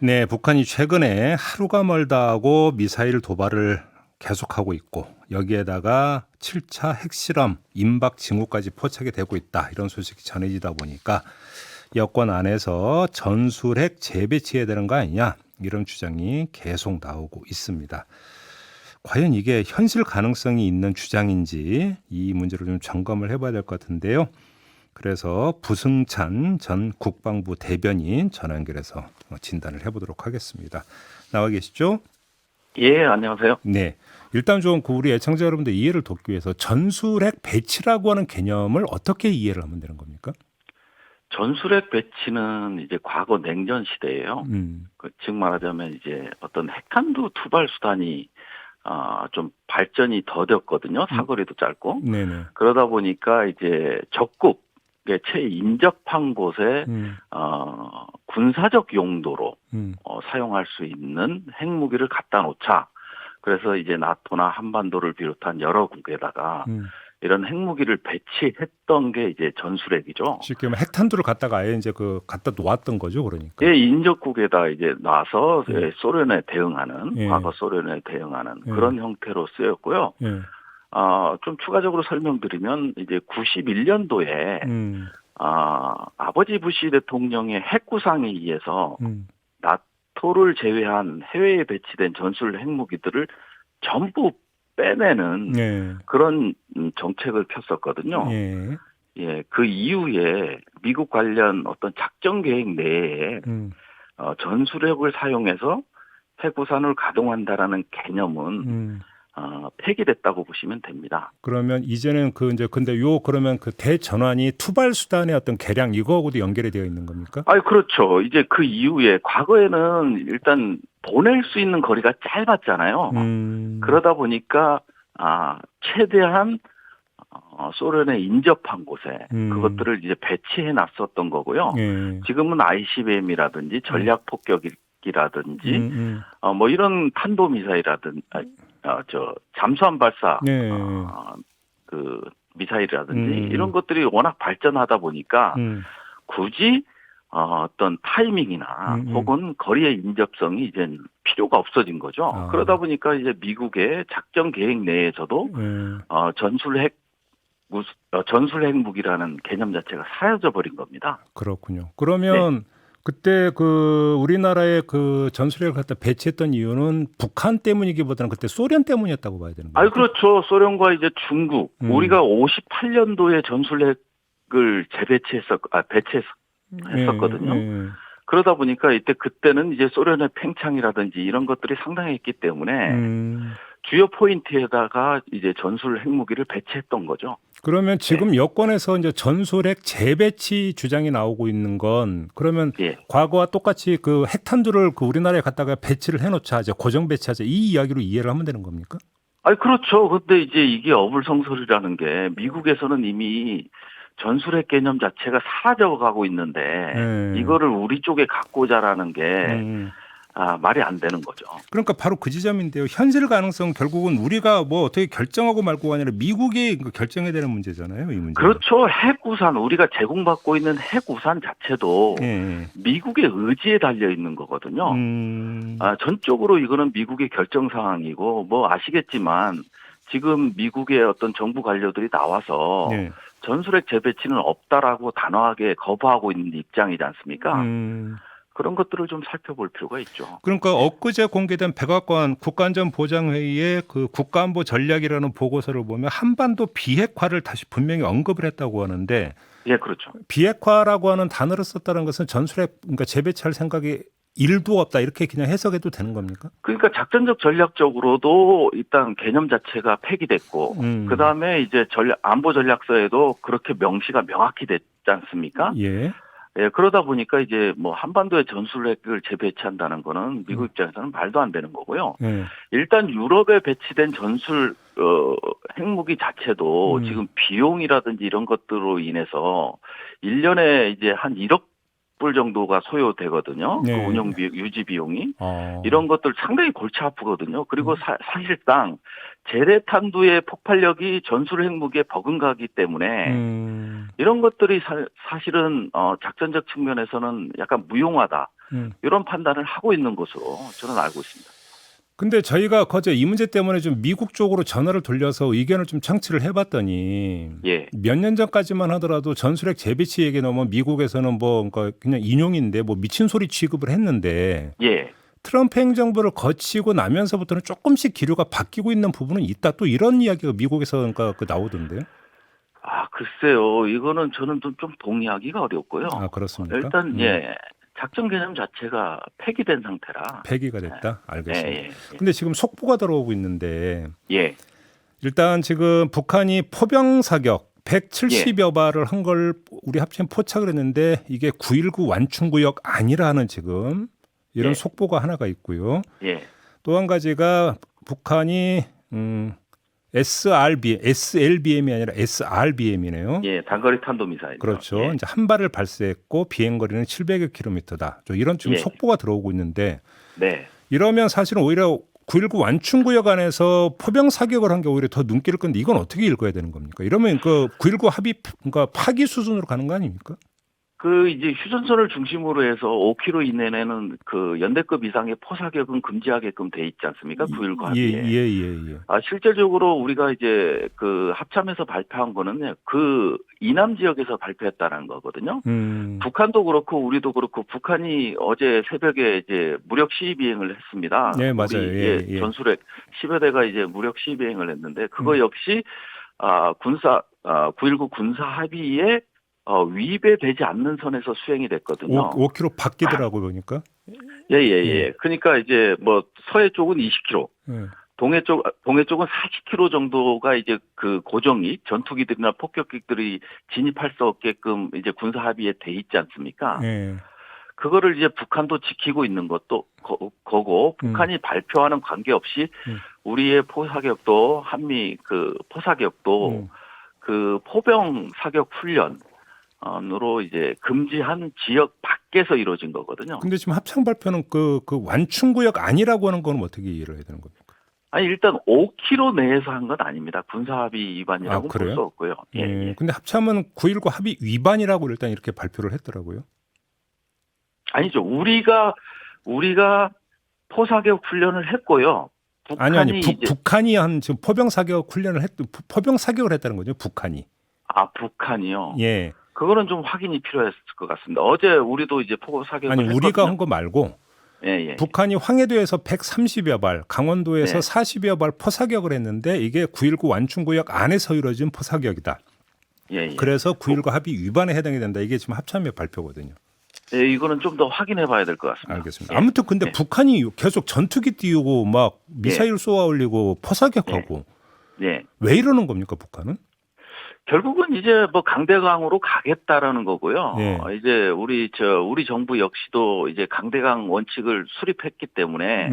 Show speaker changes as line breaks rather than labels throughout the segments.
네, 북한이 최근에 하루가 멀다 하고 미사일 도발을 계속하고 있고 여기에다가 7차 핵실험 임박 징후까지 포착이 되고 있다. 이런 소식이 전해지다 보니까 여권 안에서 전술핵 재배치해야 되는 거 아니냐. 이런 주장이 계속 나오고 있습니다. 과연 이게 현실 가능성이 있는 주장인지 이 문제를 좀 점검을 해봐야 될 것 같은데요. 그래서 부승찬 전 국방부 대변인 전화 연결해서 진단을 해보도록 하겠습니다. 나와 계시죠?
예, 안녕하세요.
네. 일단 좀 우리 애청자 여러분들 이해를 돕기 위해서 전술핵 배치라고 하는 개념을 어떻게 이해를 하면 되는 겁니까?
전술핵 배치는 이제 과거 냉전 시대예요.
음,
즉 말하자면 이제 어떤 핵탄두 투발 수단이 좀 발전이 더뎠거든요.
음,
사거리도 짧고.
네네.
그러다 보니까 이제 적국에 최인접한 곳에
음,
군사적 용도로
음,
사용할 수 있는 핵무기를 갖다 놓자. 그래서 이제 나토나 한반도를 비롯한 여러 국에다가
음.
이런 핵무기를 배치했던 게 이제 전술핵이죠.
쉽게 말하면 핵탄두를 갖다가 아예 이제 갖다 놓았던 거죠, 그러니까.
예, 인접국에다 이제 놔서
예,
소련에 대응하는,
예,
과거 소련에 대응하는
예,
그런 형태로 쓰였고요.
예.
좀 추가적으로 설명드리면 이제 91년도에
음,
아버지 부시 대통령의 핵구상에 의해서
음,
나토를 제외한 해외에 배치된 전술 핵무기들을 전부 빼내는
예,
그런 정책을 폈었거든요.
예,
예, 그 이후에 미국 관련 어떤 작전 계획 내에
음,
전술핵을 사용해서 핵우산을 가동한다라는 개념은
음.
폐기됐다고 보시면 됩니다.
그러면 이제는 이제 근데 그러면 그 대전환이 투발 수단의 어떤 개량 이거하고도 연결이 되어 있는 겁니까?
그렇죠. 이제 그 이후에 과거에는 일단 보낼 수 있는 거리가 짧았잖아요.
음,
그러다 보니까 최대한 소련에 인접한 곳에
음,
그것들을 이제 배치해 놨었던 거고요.
예,
지금은 ICBM이라든지
음,
전략 폭격기라든지
음,
뭐 이런 탄도 미사일이라든 잠수함 발사
예,
그 미사일이라든지 이런
음,
것들이 워낙 발전하다 보니까
음,
굳이 어떤 타이밍이나
음.
혹은 거리의 인접성이 이제 필요가 없어진 거죠. 그러다
아,
보니까 이제 미국의 작전 계획 내에서도
예,
전술핵 무기라는 개념 자체가 사라져 버린 겁니다.
그렇군요.
네.
그러면 그때 우리나라의 전술핵을 갖다 배치했던 이유는 북한 때문이기보다는 그때 소련 때문이었다고 봐야 되는 겁니까?
그렇죠. 소련과 이제 중국,
음,
우리가 58년도에 전술핵을
예,
배치했었거든요.
예,
그러다 보니까 그때는 이제 소련의 팽창이라든지 이런 것들이 상당했기 때문에
음.
주요 포인트에다가 이제 전술 핵무기를 배치했던 거죠.
그러면
네.
지금 여권에서 이제 전술핵 재배치 주장이 나오고 있는 건 그러면
예.
과거와 똑같이 핵탄두를 우리나라에 갖다가 배치를 해놓자, 이제 고정 배치하자 이 이야기로 이해를 하면 되는 겁니까?
그렇죠. 근데 이제 이게 어불성설이라는 게 미국에서는 이미 전술핵 개념 자체가 사라져가고 있는데
예.
이거를 우리 쪽에 갖고자라는 게
음.
말이 안 되는 거죠.
그러니까 바로 그 지점인데요. 현실 가능성 결국은 우리가 뭐 어떻게 결정하고 말고가 아니라 미국이 결정해야 되는 문제잖아요. 이 문제는.
그렇죠. 핵우산, 우리가 제공받고 있는 핵우산 자체도
예.
미국의 의지에 달려 있는 거거든요.
음.
전적으로 이거는 미국의 결정 사항이고, 뭐 아시겠지만, 지금 미국의 어떤 정부 관료들이 나와서
예.
전술핵 재배치는 없다라고 단호하게 거부하고 있는 입장이지 않습니까?
음.
그런 것들을 좀 살펴볼 필요가 있죠.
그러니까
네.
엊그제 공개된 백악관 국가안전보장회의의 국가안보 전략이라는 보고서를 보면 한반도 비핵화를 다시 분명히 언급을 했다고 하는데
예, 그렇죠.
비핵화라고 하는 단어를 썼다는 것은 전술핵 그러니까 재배치할 생각이 일도 없다 이렇게 그냥 해석해도 되는 겁니까?
그러니까 작전적 전략적으로도 일단 개념 자체가 폐기됐고, 그
음.
다음에 이제 안보 전략서에도 그렇게 명시가 명확히 됐지 않습니까?
예.
예, 그러다 보니까 이제 뭐 한반도에 전술핵을 재배치한다는 거는 미국
음.
입장에서는 말도 안 되는 거고요.
예.
일단 유럽에 배치된 핵무기 자체도
음.
지금 비용이라든지 이런 것들로 인해서 1년에 이제 한 1억 200불 정도가 소요되거든요.
네.
그 운영 유지 비용이.
어.
이런 것들 상당히 골치 아프거든요. 그리고 사실상 재래탄두의 폭발력이 전술 핵무기에 버금가기 때문에 이런 것들이 사실은 작전적 측면에서는 약간 무용하다. 이런 판단을 하고 있는 것으로 저는 알고 있습니다.
근데 저희가 거제 이 문제 때문에 좀 미국 쪽으로 전화를 돌려서 의견을 좀 청취를 해봤더니
예.
몇 년 전까지만 하더라도 전술핵 재배치 얘기 나오면 미국에서는 뭐 그러니까 그냥 인용인데 뭐 미친 소리 취급을 했는데
예.
트럼프 행정부를 거치고 나면서부터는 조금씩 기류가 바뀌고 있는 부분은 있다. 또 이런 이야기가 미국에서 그러니까 나오던데요.
아, 글쎄요. 이거는 저는 좀 동의하기가 어렵고요.
아, 그렇습니까?
일단 예. 작전 개념 자체가 폐기된 상태라.
폐기가 됐다. 알겠습니다.
예.
근데 지금 속보가 들어오고 있는데
예.
일단 지금 북한이 포병 사격 170여 발을 한 걸 우리 합참 포착을 했는데 이게 9.19 완충구역 아니라는 지금 이런
예.
속보가 하나가 있고요.
예.
또 한 가지가 북한이 SLBM이 아니라 SRBM이네요.
예, 단거리 탄도 미사일.
그렇죠.
예.
이제 한 발을 발사했고 비행 거리는 700여 킬로미터다. 이런 지금
예.
속보가 들어오고 있는데
네.
이러면 사실은 오히려 9.19 완충구역 안에서 포병 사격을 한 게 오히려 더 눈길을 끄는데 이건 어떻게 읽어야 되는 겁니까? 이러면 그 9.19 합의 그러니까 파기 수준으로 가는 거 아닙니까?
그 이제 휴전선을 중심으로 해서 5km 이내에는 그 연대급 이상의 포사격은 금지하게끔 돼 있지 않습니까? 9.19 합의에.
예.
아, 실질적으로 우리가 이제 그 합참에서 발표한 거는 그 이남 지역에서 발표했다는 거거든요. 북한도 그렇고 우리도 그렇고 북한이 어제 새벽에 이제 무력 시위 비행을 했습니다.
네, 맞아요.
우리 전술핵 10여 대가 이제 무력 시위 비행을 했는데 그거 역시 9.19 군사 합의에 위배되지 않는 선에서 수행이 됐거든요.
5km 바뀌더라고요, 보니까.
예. 그러니까 이제 뭐 서해 쪽은 20km,
예.
동해 쪽은 40km 정도가 이제 그 고정이 전투기들이나 폭격기들이 진입할 수 없게끔 이제 군사 합의에 돼 있지 않습니까?
예.
그거를 이제 북한도 지키고 있는 것도 거고 북한이 발표하는 관계없이 우리의 포사격도 한미 그 포사격도 그 포병 사격 훈련 으로 이제 금지한 지역 밖에서 이루어진 거거든요.
근데 지금 합창 발표는 그 완충구역 아니라고 하는 건 어떻게 이해를 해야 되는 겁니까?
아니 일단 5km 내에서 한 건 아닙니다. 군사합의 위반이라고 볼 수 없고요. 예.
근데 합참은 9.19 합의 위반이라고 일단 이렇게 발표를 했더라고요.
아니죠. 우리가 포사격 훈련을 했고요.
북한이 한 지금 포병 사격을 했다는 거죠. 북한이.
아, 북한이요.
예.
그거는 좀 확인이 필요했을 것 같습니다. 어제 우리도 이제 포고 사격을 했거든요.
우리가 한 거 말고
예.
북한이 황해도에서 130여 발, 강원도에서 40여 발 포사격을 했는데 이게 9.19 완충구역 안에서 이루어진 포사격이다.
예.
그래서 9.19 합의 위반에 해당이 된다. 이게 지금 합참의 발표거든요.
예, 이거는 좀 더 확인해 봐야 될 것 같습니다.
알겠습니다. 아무튼 근데 북한이 계속 전투기 띄우고 막 미사일 쏘아 올리고 포사격하고 왜 이러는 겁니까, 북한은?
결국은 이제 뭐 강대강으로 가겠다라는 거고요.
네.
이제 우리 정부 역시도 이제 강대강 원칙을 수립했기 때문에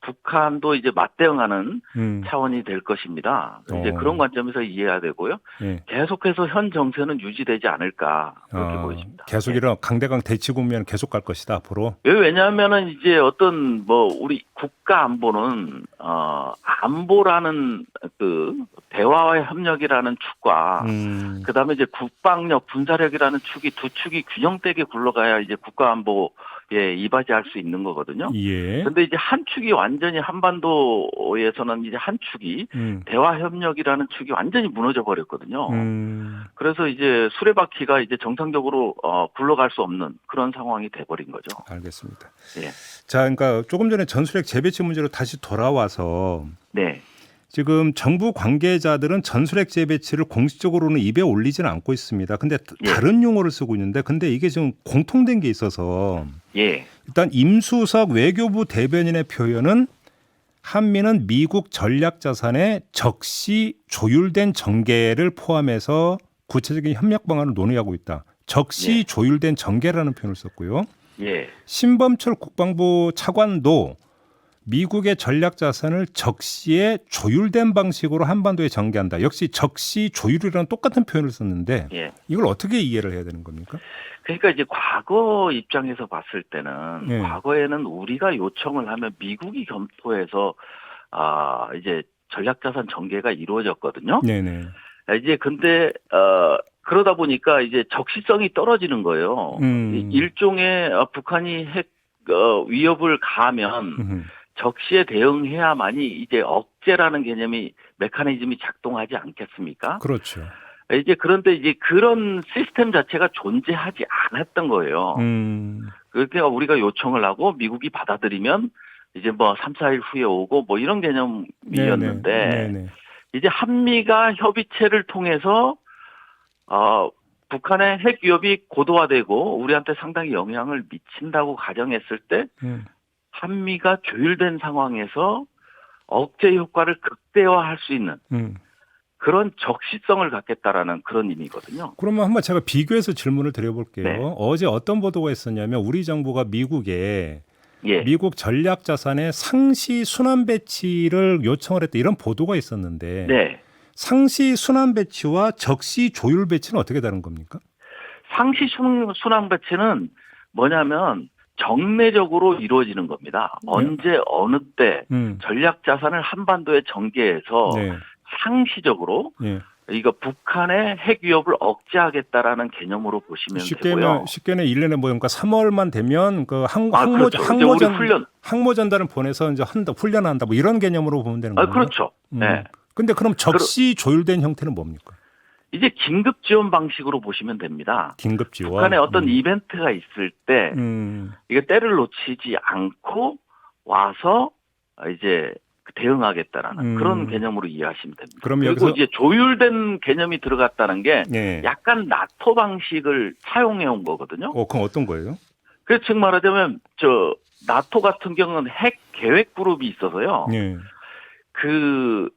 북한도 이제 맞대응하는 차원이 될 것입니다. 이제 그런 관점에서 이해해야 되고요. 계속해서 현 정세는 유지되지 않을까 그렇게 보입니다.
계속 이런 강대강 대치 국면 계속 갈 것이다 앞으로.
왜냐하면은 이제 어떤 뭐 우리 국가 안보는 안보라는 그 대화와 협력이라는 축과 그다음에 이제 국방력, 군사력이라는 축이 두 축이 균형되게 굴러가야 이제 국가 안보에 이바지할 수 있는 거거든요.
예.
근데 이제 한 축이 완전히 한반도에서는 이제 한 축이 대화 협력이라는 축이 완전히 무너져 버렸거든요. 그래서 이제 수레바퀴가 이제 정상적으로 굴러갈 수 없는 그런 상황이 돼 버린 거죠.
알겠습니다.
예.
자, 그러니까 조금 전에 전술핵 재배치 문제로 다시 돌아와서
네.
지금 정부 관계자들은 전술핵 재배치를 공식적으로는 입에 올리지는 않고 있습니다. 근데 다른 용어를 쓰고 있는데 근데 이게 지금 공통된 게 있어서 일단 임수석 외교부 대변인의 표현은 한미는 미국 전략 자산의 적시 조율된 전개를 포함해서 구체적인 협력 방안을 논의하고 있다. 적시 조율된 전개라는 표현을 썼고요. 신범철 국방부 차관도 미국의 전략 자산을 적시에 조율된 방식으로 한반도에 전개한다. 역시 적시 조율이랑 똑같은 표현을 썼는데
예.
이걸 어떻게 이해를 해야 되는 겁니까?
그러니까 이제 과거 입장에서 봤을 때는
예.
과거에는 우리가 요청을 하면 미국이 검토해서 이제 전략자산 전개가 이루어졌거든요.
네네.
이제 근데 그러다 보니까 이제 적시성이 떨어지는 거예요. 일종의 북한이 핵 위협을 가하면 적시에 대응해야만이 이제 억제라는 개념이 메커니즘이 작동하지 않겠습니까?
그렇죠.
이제 그런데 이제 그런 시스템 자체가 존재하지 않았던 거예요. 그러니까 우리가 요청을 하고 미국이 받아들이면 이제 뭐 3, 4일 후에 오고 뭐 이런 개념이었는데
네네.
이제 한미가 협의체를 통해서 북한의 핵 위협이 고도화되고 우리한테 상당히 영향을 미친다고 가정했을 때 한미가 조율된 상황에서 억제 효과를 극대화할 수 있는 그런 적시성을 갖겠다라는 그런 의미거든요.
그러면 한번 제가 비교해서 질문을 드려볼게요.
네.
어제 어떤 보도가 있었냐면 우리 정부가 미국에
예.
미국 전략 자산의 상시 순환 배치를 요청을 했다 이런 보도가 있었는데
네.
상시 순환 배치와 적시 조율 배치는 어떻게 다른 겁니까?
상시 순환 배치는 뭐냐면 정례적으로 이루어지는 겁니다. 언제 어느 때 전략 자산을 한반도에 전개해서
네.
상시적으로
예.
이거 북한의 핵 위협을 억제하겠다라는 개념으로 보시면 되고요.
쉽게는 1년에 뭐 그러니까 3월만 되면 그
그렇죠. 이제 우리 훈련
항모 전단을 보내서 이제 훈련한다 뭐 이런 개념으로 보면 되는 거예요.
그렇죠. 네.
근데 그럼 적시 조율된 형태는 뭡니까?
이제 긴급 지원 방식으로 보시면 됩니다.
긴급 지원.
북한에 어떤 이벤트가 있을 때 이게 때를 놓치지 않고 와서 이제 대응하겠다라는 그런 개념으로 이해하시면 됩니다.
그럼
그리고
여기서
이제 조율된 개념이 들어갔다는 게
예.
약간 나토 방식을 사용해 온 거거든요.
그럼 어떤 거예요?
그래서 즉 말하자면 나토 같은 경우는 핵 계획 그룹이 있어서요.
예.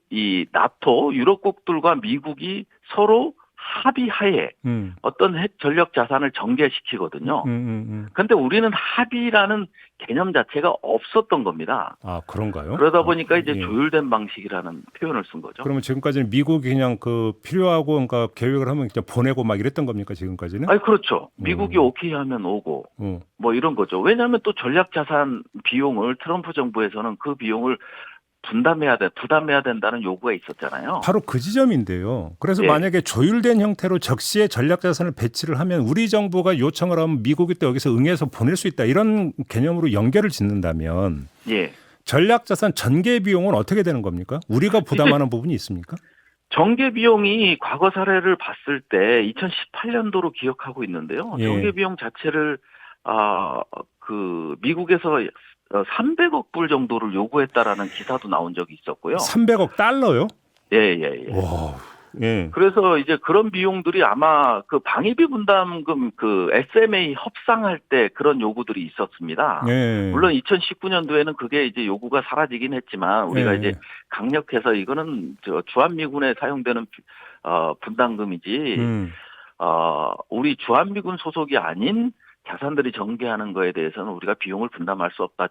이 나토 유럽국들과 미국이 서로 합의하에 어떤 핵 전력 자산을 전개시키거든요. 그런데 우리는 합의라는 개념 자체가 없었던 겁니다.
그런가요?
그러다 보니까 이제
예.
조율된 방식이라는 표현을 쓴 거죠.
그러면 지금까지는 미국이 그냥 필요하고 그러니까 계획을 하면 그냥 보내고 막 이랬던 겁니까 지금까지는?
그렇죠. 미국이 오케이 하면 오고 뭐 이런 거죠. 왜냐하면 또 전략 자산 비용을 트럼프 정부에서는 그 비용을 부담해야 된다는 요구가 있었잖아요.
바로 그 지점인데요. 그래서
예.
만약에 조율된 형태로 적시에 전략 자산을 배치를 하면 우리 정부가 요청을 하면 미국이 또 여기서 응해서 보낼 수 있다. 이런 개념으로 연결을 짓는다면
예.
전략 자산 전개 비용은 어떻게 되는 겁니까? 우리가 부담하는 부분이 있습니까?
전개 비용이 과거 사례를 봤을 때 2018년도로 기억하고 있는데요.
예.
전개 비용 자체를 미국에서 300억 불 정도를 요구했다라는 기사도 나온 적이 있었고요.
300억 달러요?
예.
와, 예.
그래서 이제 그런 비용들이 아마 방위비 분담금 SMA 협상할 때 그런 요구들이 있었습니다.
예.
물론 2019년도에는 그게 이제 요구가 사라지긴 했지만 우리가
예.
이제 강력해서 이거는 주한미군에 사용되는 분담금이지 우리 주한미군 소속이 아닌 자산들이 전개하는 거에 대해서는 우리가 비용을 분담할 수 없다.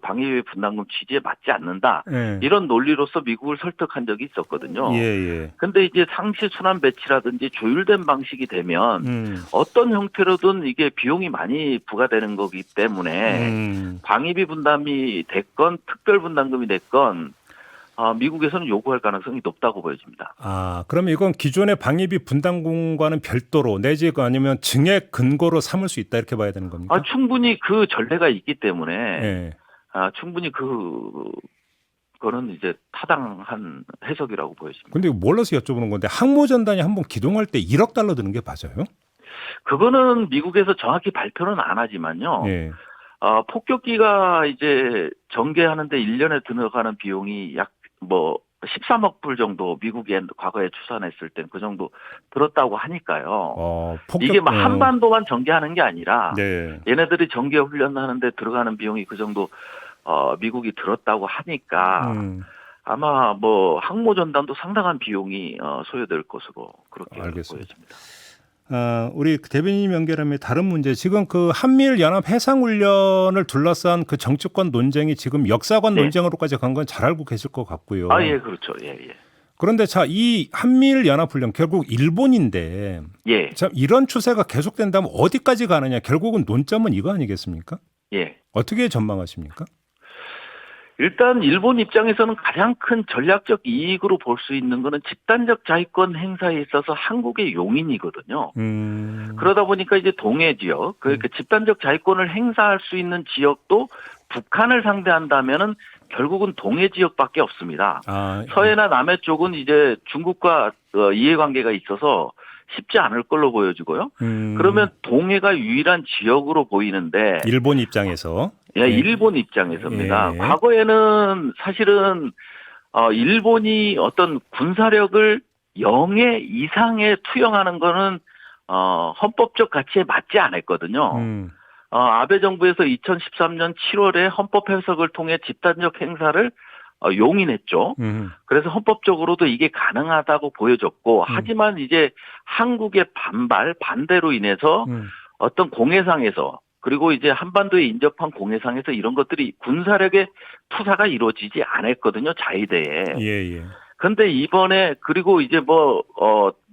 방위비 분담금 취지에 맞지 않는다.
예.
이런 논리로서 미국을 설득한 적이 있었거든요.
예.
근데 이제 상시 순환 배치라든지 조율된 방식이 되면 어떤 형태로든 이게 비용이 많이 부과되는 거기 때문에 방위비 분담이 됐건 특별 분담금이 됐건 미국에서는 요구할 가능성이 높다고 보여집니다.
그러면 이건 기존의 방위비 분담금과는 별도로 내지 아니면 증액 근거로 삼을 수 있다 이렇게 봐야 되는 겁니까?
충분히 그 전례가 있기 때문에
예.
충분히 그거는 이제 타당한 해석이라고 보여집니다.
근데 몰라서 여쭤보는 건데 항모전단이 한번 기동할 때 1억 달러 드는 게 맞아요?
그거는 미국에서 정확히 발표는 안 하지만요.
예.
폭격기가 이제 전개하는데 1년에 들어가는 비용이 약 13억 불 정도 미국이 과거에 추산했을 땐 그 정도 들었다고 하니까요. 이게 한반도만 전개하는 게 아니라
네.
얘네들이 전개 훈련하는데 들어가는 비용이 그 정도 미국이 들었다고 하니까 아마 항모 전단도 상당한 비용이 소요될 것으로 그렇게
알겠습니다.
보여집니다.
우리 대변인 연결하면 다른 문제. 지금 그 한미일 연합 해상훈련을 둘러싼 그 정치권 논쟁이 지금 역사관
네.
논쟁으로까지 간 건 잘 알고 계실 것 같고요.
예, 그렇죠. 예.
그런데 자, 이 한미일 연합훈련 결국 일본인데
예.
참 이런 추세가 계속된다면 어디까지 가느냐. 결국은 논점은 이거 아니겠습니까?
예.
어떻게 전망하십니까?
일단 일본 입장에서는 가장 큰 전략적 이익으로 볼 수 있는 거는 집단적 자위권 행사에 있어서 한국의 용인이거든요. 그러다 보니까 이제 동해 지역, 그러니까 집단적 자위권을 행사할 수 있는 지역도 북한을 상대한다면은 결국은 동해 지역밖에 없습니다. 서해나 남해 쪽은 이제 중국과 이해관계가 있어서 쉽지 않을 걸로 보여지고요. 그러면 동해가 유일한 지역으로 보이는데
일본 입장에서
일본 입장에서입니다.
예.
과거에는 사실은 일본이 어떤 군사력을 0의 이상에 투영하는 거는 헌법적 가치에 맞지 않았거든요. 아베 정부에서 2013년 7월에 헌법 해석을 통해 집단적 행사를 용인했죠. 그래서 헌법적으로도 이게 가능하다고 보여졌고 하지만 이제 한국의 반대로 인해서 어떤 공해상에서 그리고 이제 한반도에 인접한 공해상에서 이런 것들이 군사력의 투사가 이루어지지 않았거든요. 자위대에.
예.
근데 이번에 그리고 이제 모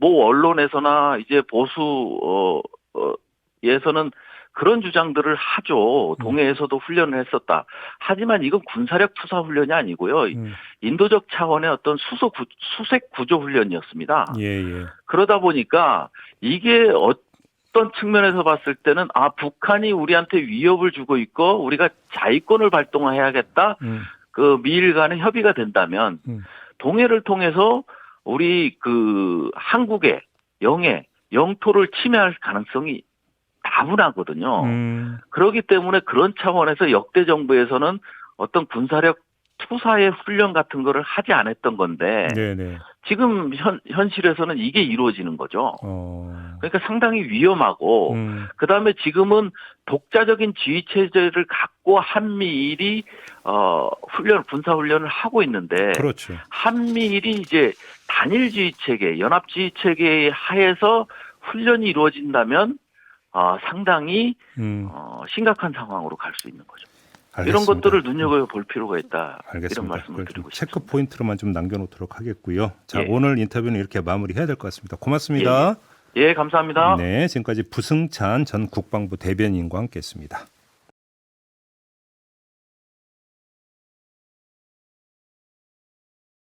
언론에서나 이제 보수에서는 그런 주장들을 하죠. 동해에서도 훈련을 했었다. 하지만 이건 군사력 투사 훈련이 아니고요. 인도적 차원의 어떤 수색 구조 훈련이었습니다.
예.
그러다 보니까 이게 어떤 측면에서 봤을 때는 북한이 우리한테 위협을 주고 있고 우리가 자위권을 발동해야겠다. 그 미일 간의 협의가 된다면 동해를 통해서 우리 그 한국의 영토를 침해할 가능성이 다분하거든요. 그렇기 때문에 그런 차원에서 역대 정부에서는 어떤 군사력 투사의 훈련 같은 거를 하지 않았던 건데
네네.
지금 현실에서는 이게 이루어지는 거죠. 그러니까 상당히 위험하고 그다음에 지금은 독자적인 지휘 체제를 갖고 한미일이 군사 훈련을 하고 있는데
그렇죠.
한미일이 이제 단일 지휘 체계, 연합 지휘 체계 하에서 훈련이 이루어진다면 상당히 심각한 상황으로 갈 수 있는 거죠.
알겠습니다.
이런 것들을 눈여겨볼 필요가 있다.
알겠습니다.
이런 말씀을 드리고 싶습니다.
체크 포인트로만 좀 남겨놓도록 하겠고요. 자,
예.
오늘 인터뷰는 이렇게 마무리해야 될 것 같습니다. 고맙습니다.
예, 감사합니다.
네, 지금까지 부승찬 전 국방부 대변인과 함께했습니다.